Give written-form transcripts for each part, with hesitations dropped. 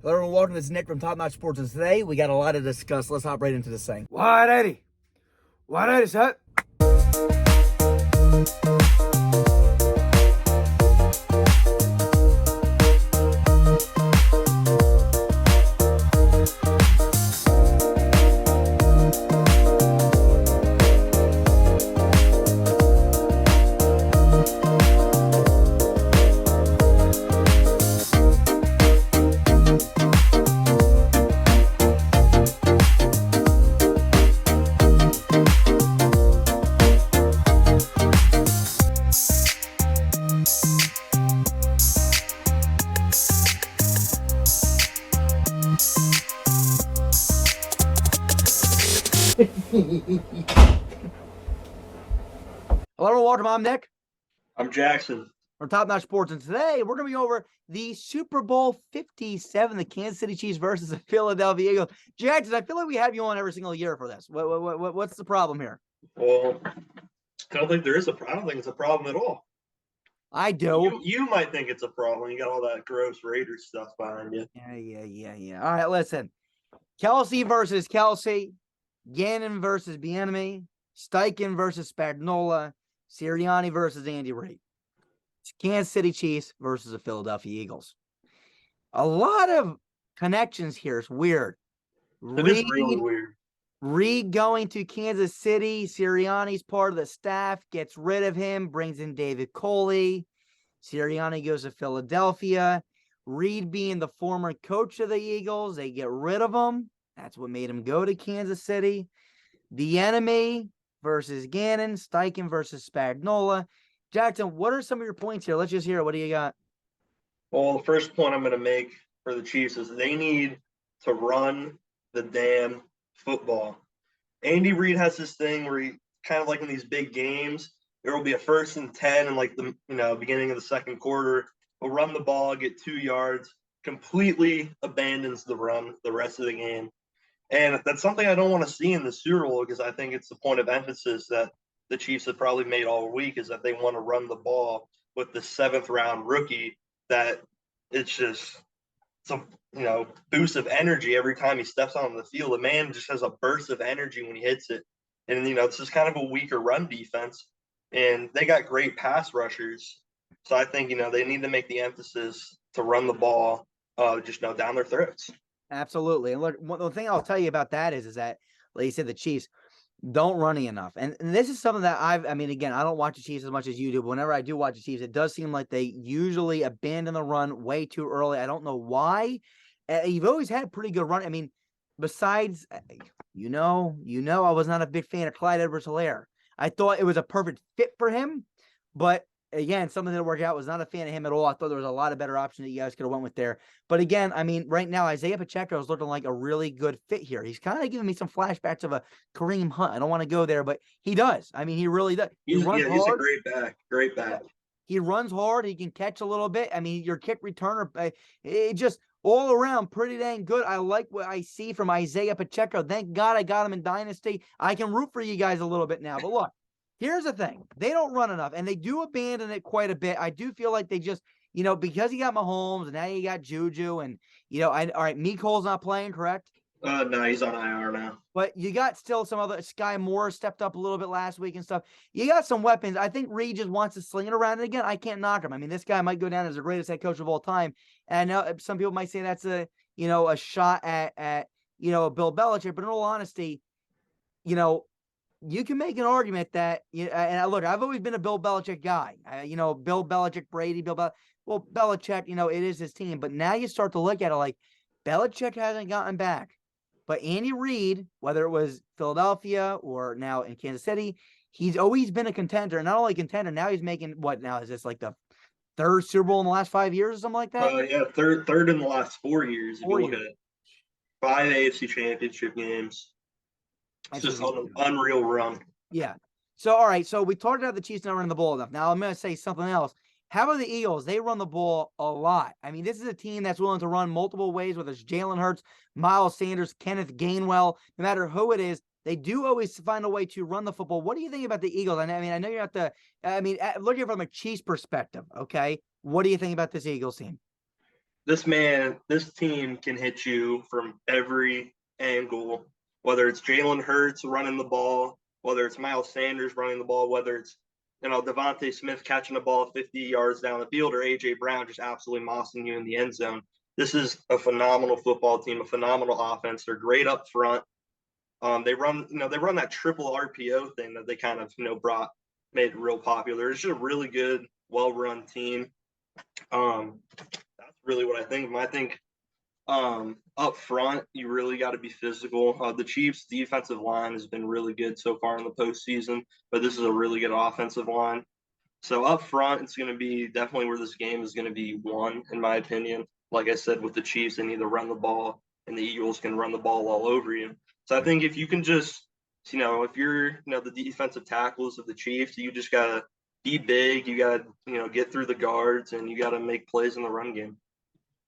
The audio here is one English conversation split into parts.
Hello everyone, welcome. This is Nick from Top Notch Sports, and today we got a lot to discuss. Let's hop right into this thing. 180. 180, set. Hello everyone, welcome. I'm Nick I'm Jackson. from Top Notch Sports, and today we're going to be over the Super Bowl 57, the Kansas City Chiefs versus the Philadelphia Eagles. Jackson, I feel like we have you on every single year for this. What's the problem here? Well, I don't think there is I don't think it's a problem at all. I do. You might think it's a problem. You got all that gross Raiders stuff behind you. Yeah. All right, listen. Kelsey versus Kelsey. Gannon versus Bieniemy. Steichen versus Spagnuolo. Sirianni versus Andy Reid. It's Kansas City Chiefs versus the Philadelphia Eagles. A lot of connections here. It's weird. It is really weird. Reid going to Kansas City. Sirianni's part of the staff, gets rid of him, brings in David Coley. Sirianni goes to Philadelphia. Reid being the former coach of the Eagles, they get rid of him. That's what made him go to Kansas City. The enemy versus Gannon. Steichen versus Spagnuolo. Jackson, what are some of your points here? Let's just hear it. What do you got? Well, the first point I'm going to make for the Chiefs is they need to run the damn football. Andy Reid has this thing where he kind of like in these big games, there will be a 1st and 10 in like the beginning of the second quarter. He'll run the ball, get 2 yards, completely abandons the run the rest of the game. And that's something I don't want to see in the Super Bowl because I think it's the point of emphasis that the Chiefs have probably made all week is that they want to run the ball with the 7th round rookie that it's just some boost of energy every time he steps on the field. The man just has a burst of energy when he hits it. And this is kind of a weaker run defense. And they got great pass rushers. So I think, they need to make the emphasis to run the ball just down their throats. Absolutely. And look, the thing I'll tell you about that is that, like you said, the Chiefs don't run enough. And this is something that again, I don't watch the Chiefs as much as you do, but whenever I do watch the Chiefs, it does seem like they usually abandon the run way too early. I don't know why. You've always had a pretty good run. I mean, besides, I was not a big fan of Clyde Edwards-Helaire. I thought it was a perfect fit for him, but again, something that worked out. Was not a fan of him at all. I thought there was a lot of better options that you guys could have went with there. But again, right now, Isaiah Pacheco is looking like a really good fit here. He's kind of giving me some flashbacks of a Kareem Hunt. I don't want to go there, but he does. He really does. He's a great back. Great back. He runs hard. He can catch a little bit. Your kick returner, it just all around pretty dang good. I like what I see from Isaiah Pacheco. Thank God I got him in Dynasty. I can root for you guys a little bit now. But look, here's the thing. They don't run enough, and they do abandon it quite a bit. I do feel like they just, because you got Mahomes, and now you got Juju, and, all right, Mecole's not playing, correct? No, he's on IR now. But you got still some other, Sky Moore stepped up a little bit last week and stuff. You got some weapons. I think Reid just wants to sling it around. And again, I can't knock him. This guy might go down as the greatest head coach of all time. And I know some people might say that's a shot at Bill Belichick. But in all honesty, you can make an argument that, and look, I've always been a Bill Belichick guy. Bill Belichick, Brady, Belichick, it is his team. But now you start to look at it like Belichick hasn't gotten back. But Andy Reid, whether it was Philadelphia or now in Kansas City, he's always been a contender. And not only a contender, now he's making what now? Is this like the 3rd Super Bowl in the last 5 years or something like that? Yeah, third in the last 4 years. If you look at it. 5 AFC championship games. It's just an unreal run. Yeah. So, all right. So we talked about the Chiefs not running the ball enough. Now I'm going to say something else. How about the Eagles? They run the ball a lot. This is a team that's willing to run multiple ways, whether it's Jalen Hurts, Miles Sanders, Kenneth Gainwell, no matter who it is. They do always find a way to run the football. What do you think about the Eagles? I know you're not looking from a Chiefs perspective, okay? What do you think about this Eagles team? this team can hit you from every angle, whether it's Jalen Hurts running the ball, whether it's Miles Sanders running the ball, whether it's Devontae Smith catching the ball 50 yards down the field, or AJ Brown just absolutely mossing you in the end zone. This is a phenomenal football team, a phenomenal offense. They're great up front. They run that triple RPO thing that they kind of made real popular. It's just a really good, well-run team. That's really what I think. I think up front, you really got to be physical. The Chiefs' defensive line has been really good so far in the postseason, but this is a really good offensive line. So up front, it's going to be definitely where this game is going to be won, in my opinion. Like I said, with the Chiefs, they need to run the ball, and the Eagles can run the ball all over you. So I think if you can just, if you're, the defensive tackles of the Chiefs, you just got to be big. You got to, get through the guards, and you got to make plays in the run game.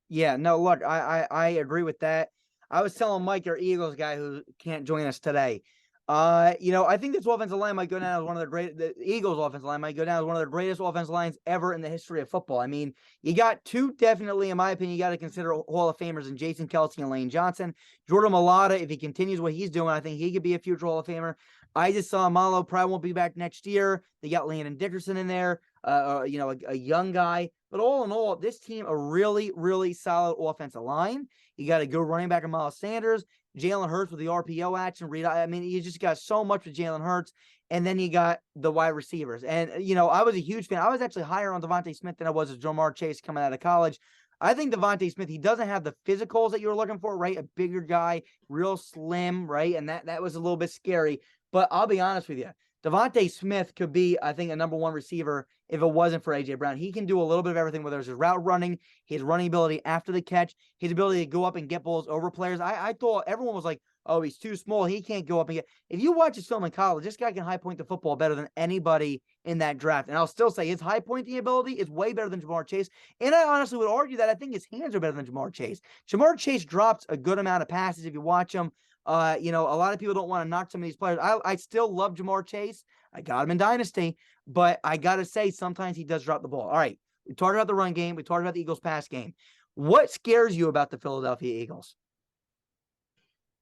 Yeah, no, look, I agree with that. I was telling Mike, our Eagles guy who can't join us today. I think this offensive line might go down as one of the Eagles offensive line might go down as one of the greatest offensive lines ever in the history of football. I mean, you got two definitely, in my opinion, you got to consider Hall of Famers in Jason Kelce and Lane Johnson. Jordan Mailata, if he continues what he's doing, I think he could be a future Hall of Famer. I just saw Malo probably won't be back next year. They got Landon Dickerson in there, a young guy. But all in all, this team, a really, really solid offensive line. You got a good running back in Miles Sanders. Jalen Hurts with the RPO action. I mean, you just got so much with Jalen Hurts. And then you got the wide receivers. And, I was a huge fan. I was actually higher on Devontae Smith than I was as Jamar Chase coming out of college. I think Devontae Smith, he doesn't have the physicals that you were looking for, right? A bigger guy, real slim, right? And that was a little bit scary. But I'll be honest with you. Devontae Smith could be, I think, a number one receiver if it wasn't for A.J. Brown. He can do a little bit of everything, whether it's his route running, his running ability after the catch, his ability to go up and get balls over players. I thought everyone was like, oh, he's too small. He can't go up and get. If you watch his film in college, this guy can high point the football better than anybody in that draft. And I'll still say his high pointing ability is way better than Jamar Chase. And I honestly would argue that I think his hands are better than Jamar Chase. Jamar Chase drops a good amount of passes if you watch him. A lot of people don't want to knock some of these players. I still love Jamar Chase. I got him in Dynasty, but I got to say, sometimes he does drop the ball. All right. We talked about the run game. We talked about the Eagles pass game. What scares you about the Philadelphia Eagles?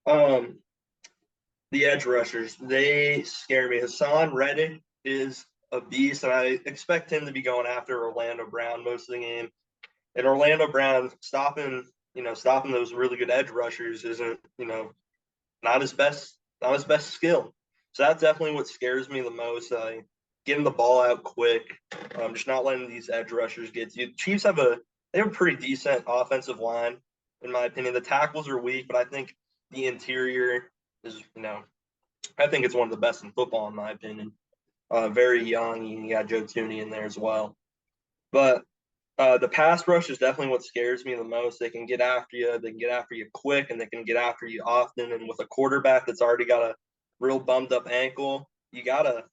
The edge rushers, they scare me. Hassan Reddick is a beast, and I expect him to be going after Orlando Brown most of the game. And Orlando Brown stopping those really good edge rushers isn't, not his best skill. So that's definitely what scares me the most. Getting the ball out quick, just not letting these edge rushers get to you. Chiefs have a pretty decent offensive line, in my opinion. The tackles are weak, but I think the interior is, I think it's one of the best in football, in my opinion. Very young. You got Joe Tooney in there as well. But the pass rush is definitely what scares me the most. They can get after you. They can get after you quick, and they can get after you often. And with a quarterback that's already got a real bummed up ankle, you got to,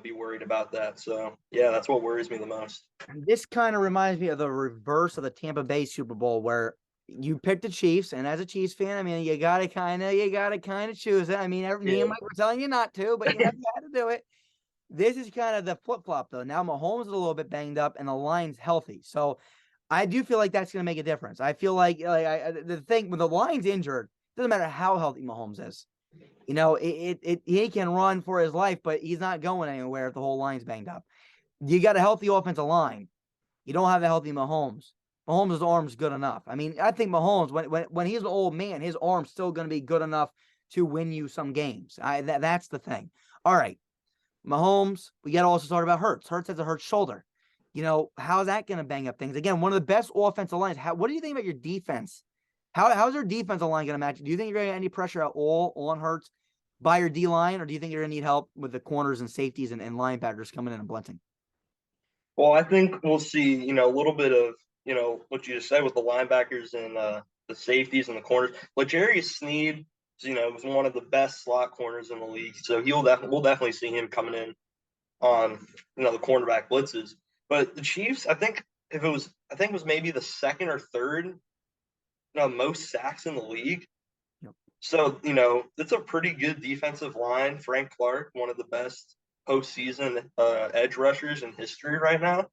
be worried about that. So, yeah, that's what worries me the most. This kind of reminds me of the reverse of the Tampa Bay Super Bowl where you picked the Chiefs, and as a Chiefs fan, I mean, you gotta kind of choose it. I mean, me and Mike were telling you not to, but you had to do it. This is kind of the flip-flop, though. Now Mahomes is a little bit banged up, and the line's healthy. So I do feel like that's going to make a difference. I feel like the thing when the line's injured, it doesn't matter how healthy Mahomes is. He can run for his life, but he's not going anywhere if the whole line's banged up. You got a healthy offensive line. You don't have a healthy Mahomes. Mahomes' arm's good enough. I mean, I think Mahomes, when he's an old man, his arm's still going to be good enough to win you some games. That's the thing. All right. Mahomes, we got to also talk about Hurts. Hurts has a hurt shoulder. How's that going to bang up things? Again, one of the best offensive lines. What do you think about your defense? How's your defensive line going to match? Do you think you're going to get any pressure at all on Hurts by your D-line, or do you think you're going to need help with the corners and safeties and linebackers coming in and blunting? Well, I think we'll see, a little bit of, what you just said with the linebackers and the safeties and the corners. But Jerry Sneed, was one of the best slot corners in the league. So we'll definitely see him coming in on, the cornerback blitzes. But the Chiefs, I think it was maybe the second or third most sacks in the league. Yep. So, it's a pretty good defensive line. Frank Clark, one of the best postseason edge rushers in history right now.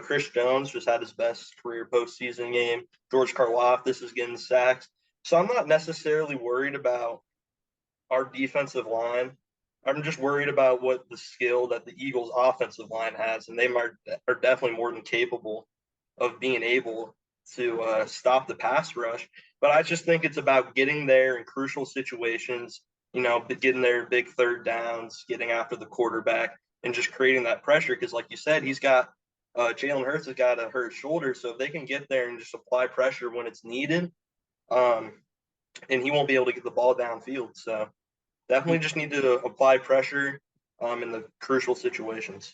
Chris Jones just had his best career postseason game. George Karlaftis is getting sacks. So I'm not necessarily worried about our defensive line. I'm just worried about what the skill that the Eagles' offensive line has, and they are definitely more than capable of being able to stop the pass rush. But I just think it's about getting there in crucial situations, getting there big third downs, getting after the quarterback, and just creating that pressure. Because, like you said, Jalen Hurts has got a hurt shoulder, so if they can get there and just apply pressure when it's needed, and he won't be able to get the ball downfield. So definitely just need to apply pressure in the crucial situations.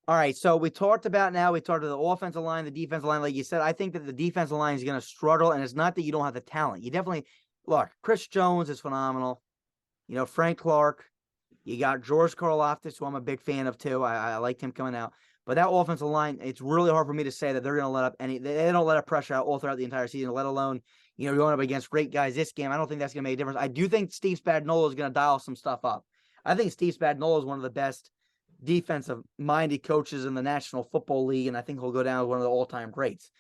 All right, so we talked about the offensive line, the defensive line. Like you said, I think that the defensive line is going to struggle, and it's not that you don't have the talent. You definitely look. Chris Jones is phenomenal. Frank Clark. You got George Karlaftis, who I'm a big fan of too. I liked him coming out. But that offensive line, it's really hard for me to say that they're going to let up they don't let up pressure out all throughout the entire season, let alone, going up against great guys this game. I don't think that's going to make a difference. I do think Steve Spagnuolo is going to dial some stuff up. I think Steve Spagnuolo is one of the best defensive-minded coaches in the National Football League, and I think he'll go down as one of the all-time greats.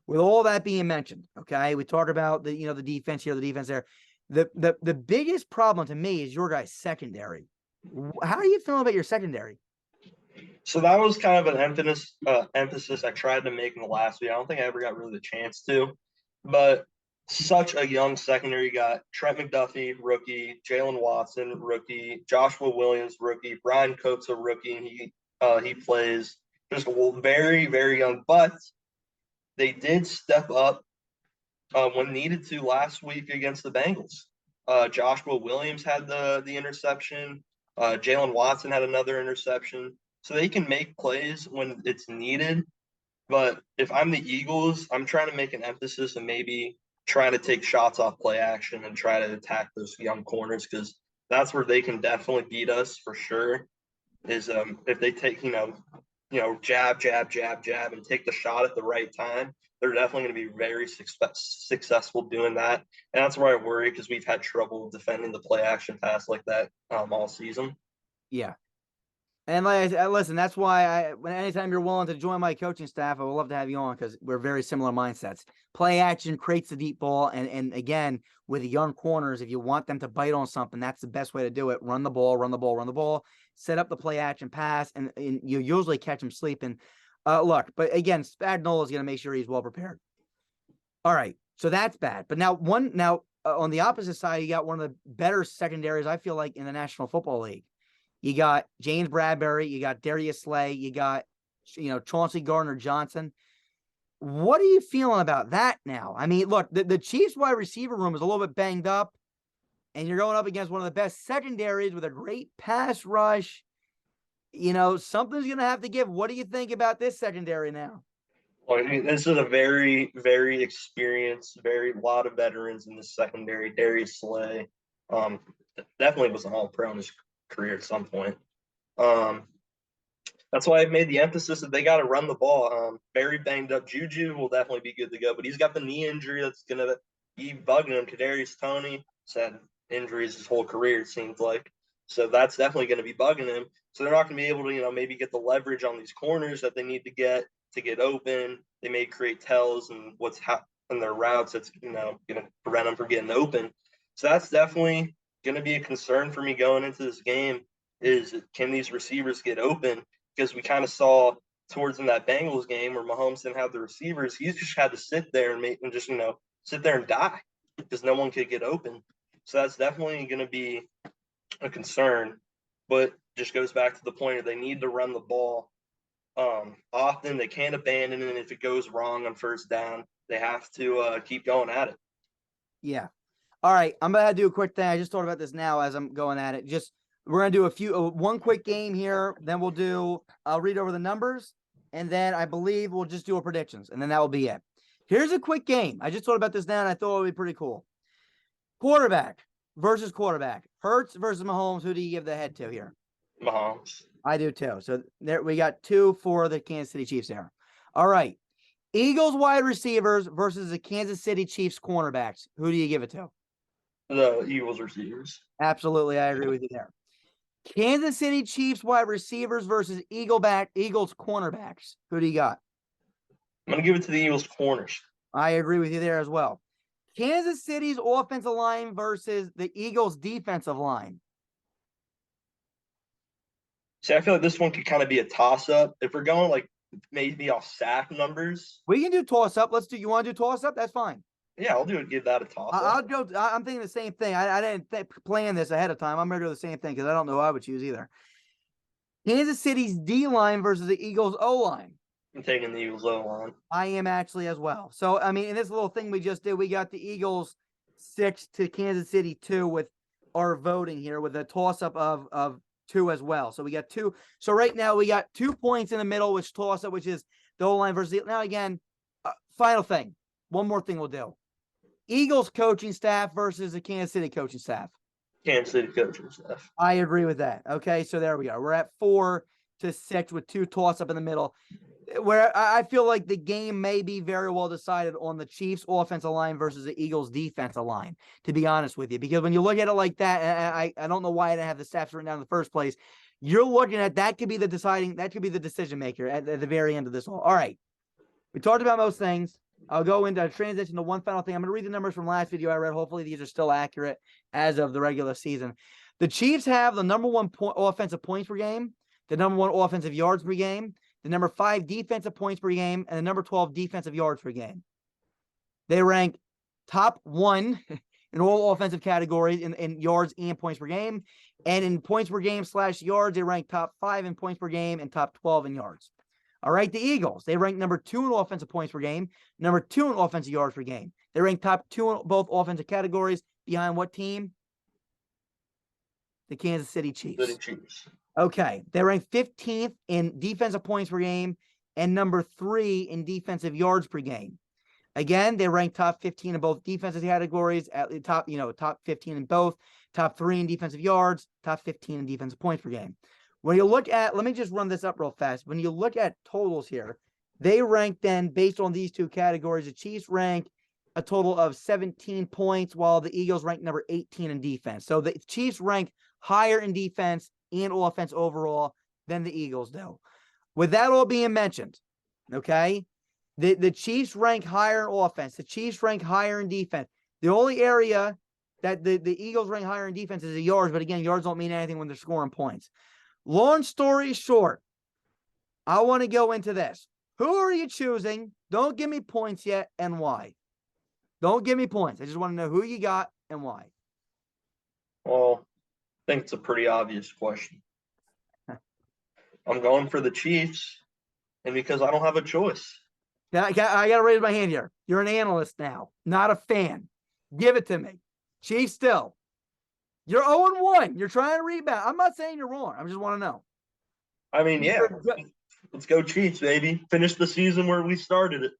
With all that being mentioned, okay, we talk about the defense here, the defense there. The biggest problem to me is your guys' secondary. How are you feeling about your secondary? So that was kind of an emphasis I tried to make in the last week. I don't think I ever got really the chance to, but such a young secondary. You got Trent McDuffie, rookie, Jalen Watson, rookie, Joshua Williams, rookie, Brian Coates, a rookie. He plays just very, very young, but they did step up when needed to last week against the Bengals. Joshua Williams had the interception. Jalen Watson had another interception. So they can make plays when it's needed. But if I'm the Eagles, I'm trying to make an emphasis and maybe trying to take shots off play action and try to attack those young corners, because that's where they can definitely beat us for sure. Is if they take jab, jab, jab, jab, and take the shot at the right time, they're definitely going to be very successful doing that. And that's where I worry, because we've had trouble defending the play action pass like that all season. Yeah. And listen, that's why anytime you're willing to join my coaching staff, I would love to have you on, because we're very similar mindsets. Play action creates the deep ball. And again, with young corners, if you want them to bite on something, that's the best way to do it. Run the ball, set up the play action pass, and you usually catch them sleeping. But again, Spagnuolo is going to make sure he's well prepared. All right. So that's bad. But now on the opposite side, you got one of the better secondaries, I feel like, in the National Football League. You got James Bradbury, you got Darius Slay, you got, Chauncey Gardner-Johnson. What are you feeling about that now? I mean, look, the Chiefs wide receiver room is a little bit banged up, and you're going up against one of the best secondaries with a great pass rush. Something's going to have to give. What do you think about this secondary now? Well, I mean, this is a very, very experienced, lot of veterans in the secondary. Darius Slay definitely was an all-pro in his career at some point. That's why I've made the emphasis that they got to run the ball. Very banged up. Juju will definitely be good to go, but he's got the knee injury that's going to be bugging him. Kadarius Toney has had injuries his whole career, it seems like. So that's definitely going to be bugging him. So they're not going to be able to, maybe get the leverage on these corners that they need to get open. They may create tells and what's in their routes that's, going to prevent them from getting open. So that's definitely going to be a concern for me going into this game, is can these receivers get open? Because we kind of saw towards in that Bengals game where Mahomes didn't have the receivers, he just had to sit there and just sit there and die, because no one could get open. So that's definitely going to be a concern. But just goes back to the point of they need to run the ball often. They can't abandon it. If it goes wrong on first down, they have to keep going at it. Yeah. All right, I'm going to do a quick thing. I just thought about this now as I'm going at it. We're going to do one quick game here. Then I'll read over the numbers, and then I believe we'll just do our predictions, and then that will be it. Here's a quick game. I just thought about this now, and I thought it would be pretty cool. Quarterback versus quarterback. Hurts versus Mahomes. Who do you give the head to here? Mahomes. I do too. So there we got 2 for the Kansas City Chiefs there. All right. Eagles wide receivers versus the Kansas City Chiefs cornerbacks. Who do you give it to? The Eagles receivers. Absolutely. I agree with you there. Kansas City Chiefs wide receivers versus Eagles cornerbacks. Who do you got? I'm going to give it to the Eagles corners. I agree with you there as well. Kansas City's offensive line versus the Eagles defensive line. See, I feel like this one could kind of be a toss-up. If we're going like maybe off sack numbers. We can do toss-up. You want to do toss-up? That's fine. Yeah, I'll give that a toss-up. I'll go. I'm thinking the same thing. I didn't plan this ahead of time. I'm going to do the same thing because I don't know who I would choose either. Kansas City's D-line versus the Eagles O-line. I'm taking the Eagles O-line. I am actually as well. So, I mean, in this little thing we just did, we got the Eagles 6 to Kansas City 2 with our voting here with a toss-up of 2 as well. So we got 2. So right now we got 2 points in the middle, which toss-up, which is the O-line versus now again, final thing. One more thing we'll do. Eagles coaching staff versus the Kansas City coaching staff. Kansas City coaching staff. I agree with that. Okay, so there we go. We're at 4 to 6 with 2 toss-up in the middle, where I feel like the game may be very well decided on the Chiefs offensive line versus the Eagles defensive line, to be honest with you. Because when you look at it like that, and I don't know why I didn't have the stats written down in the first place, you're looking at that could be the decision maker at the very end of this all right. We talked about most things. I'll go into transition to one final thing. I'm going to read the numbers from last video I read. Hopefully these are still accurate as of the regular season. The Chiefs have the number 1 offensive points per game, the number 1 offensive yards per game, the number 5 defensive points per game, and the number 12 defensive yards per game. They rank top 1 in all offensive categories in yards and points per game. And in points per game / yards, they rank top 5 in points per game and top 12 in yards. All right, the Eagles, they rank number 2 in offensive points per game, number 2 in offensive yards per game. They rank top 2 in both offensive categories. Behind what team? The Kansas City Chiefs. Okay, they rank 15th in defensive points per game and number 3 in defensive yards per game. Again, they rank top 15 in both defensive categories, at the top 15 in both, top 3 in defensive yards, top 15 in defensive points per game. When you look at, let me just run this up real fast. When you look at totals here, they rank then based on these 2 categories. The Chiefs rank a total of 17 points, while the Eagles rank number 18 in defense. So the Chiefs rank higher in defense and offense overall than the Eagles do. With that all being mentioned, okay, the Chiefs rank higher in offense. The Chiefs rank higher in defense. The only area that the Eagles rank higher in defense is the yards, but again, yards don't mean anything when they're scoring points. Long story short, I want to go into this. Who are you choosing? Don't give me points yet and why. Don't give me points. I just want to know who you got and why. Well, I think it's a pretty obvious question. I'm going for the Chiefs, and because I don't have a choice. I got to raise my hand here. You're an analyst now, not a fan. Give it to me. Chiefs still. You're 0-1. You're trying to rebound. I'm not saying you're wrong. I just want to know. I mean, yeah. Let's go Chiefs, baby. Finish the season where we started it.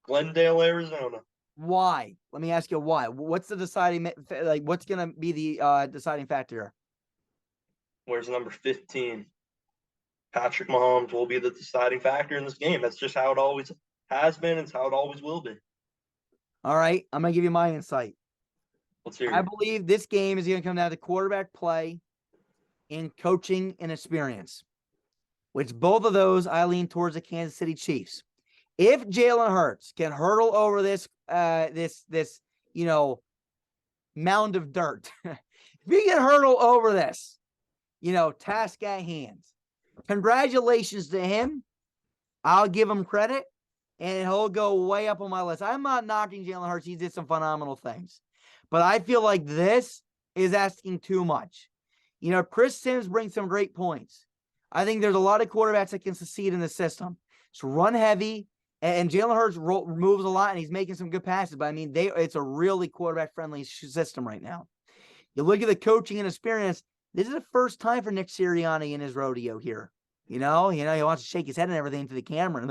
Glendale, Arizona. Why? Let me ask you why. What's the deciding, like, what's going to be the deciding factor here? Where's number 15? Patrick Mahomes will be the deciding factor in this game. That's just how it always has been. It's how it always will be. All right. I'm going to give you my insight. Let's hear it. I believe this game is going to come down to quarterback play and coaching and experience, which both of those I lean towards the Kansas City Chiefs. If Jalen Hurts can hurdle over this mound of dirt, if he can hurdle over this, task at hand, congratulations to him. I'll give him credit, and he'll go way up on my list. I'm not knocking Jalen Hurts. He did some phenomenal things. But I feel like this is asking too much. Chris Sims brings some great points. I think there's a lot of quarterbacks that can succeed in the system. It's run heavy, and Jalen Hurts moves a lot, and he's making some good passes. But, I mean, it's a really quarterback-friendly system right now. You look at the coaching and experience, this is the first time for Nick Sirianni in his rodeo here. He wants to shake his head and everything to the camera.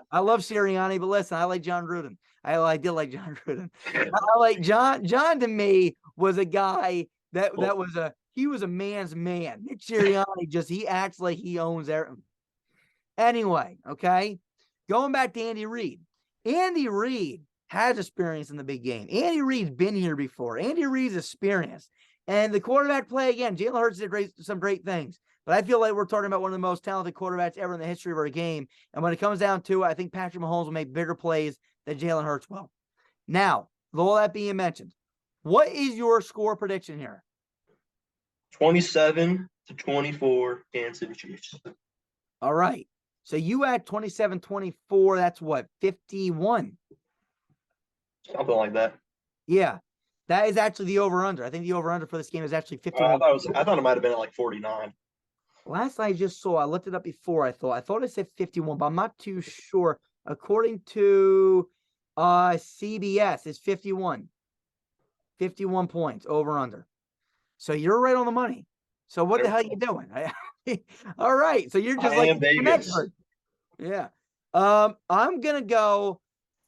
I love Sirianni, but listen, I like John Gruden. I did like John Gruden. I like John. John to me was a guy that was a man's man. Nick Sirianni he acts like he owns everything. Anyway, okay, going back to Andy Reid. Andy Reid has experience in the big game. Andy Reid's been here before. Andy Reid's experienced. And the quarterback play, again, Jalen Hurts did some great things. But I feel like we're talking about one of the most talented quarterbacks ever in the history of our game. And when it comes down to it, I think Patrick Mahomes will make bigger plays than Jalen Hurts will. Now, with all that being mentioned, what is your score prediction here? 27-24 Kansas City Chiefs. All right. So you had 27-24. That's what, 51? Something like that. Yeah. That is actually the over-under. I think the over-under for this game is actually 51. I thought it might have been at like 49. Last I just saw, I looked it up before. I thought it said 51, but I'm not too sure. According to CBS, it's 51. 51 points over under. So you're right on the money. So what the hell are you doing? All right. So you're just like an expert. Yeah. I'm gonna go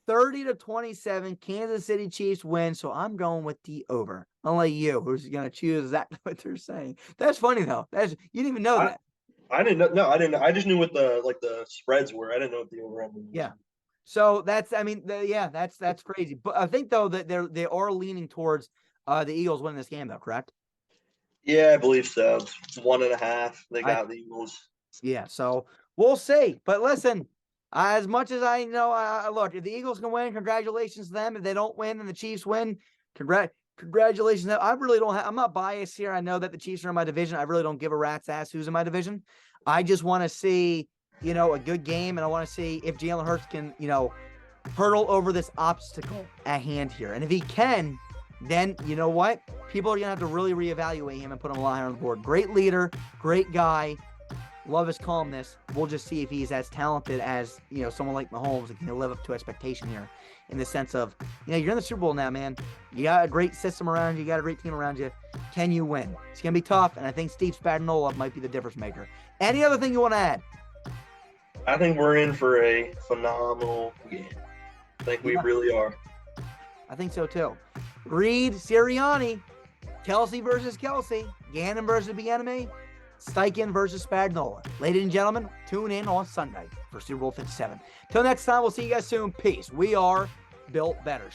30-27. Kansas City Chiefs win. So I'm going with the over. Unlike you, who's gonna choose exactly what they're saying. That's funny though. You didn't even know that. I didn't know. No, I didn't. I just knew what the spreads were. I didn't know what the over under was. Yeah. So that's crazy. But I think though that they are leaning towards the Eagles winning this game though, correct? Yeah, I believe so. 1.5. They got the Eagles. Yeah. So we'll see. But listen, as much as I know, look, if the Eagles can win, congratulations to them. If they don't win and the Chiefs win, congratulations. I really don't I'm not biased here. I know that the Chiefs are in my division. I really don't give a rat's ass who's in my division. I just want to see, a good game, and I want to see if Jalen Hurts can, hurdle over this obstacle at hand here. And if he can, then you know what? People are going to have to really reevaluate him and put him a lot higher on the board. Great leader, great guy. Love his calmness. We'll just see if he's as talented as, someone like Mahomes and can live up to expectation here in the sense of, you're in the Super Bowl now, man. You got a great system around you. You got a great team around you. Can you win? It's going to be tough, and I think Steve Spagnuolo might be the difference maker. Any other thing you want to add? I think we're in for a phenomenal game. I think we really are. I think so, too. Reid, Sirianni, Kelsey versus Kelsey, Gannon versus Bieniemy, Steichen versus Spagnuolo. Ladies and gentlemen, tune in on Sunday for Super Bowl 57. Till next time, we'll see you guys soon. Peace. We are Built Better.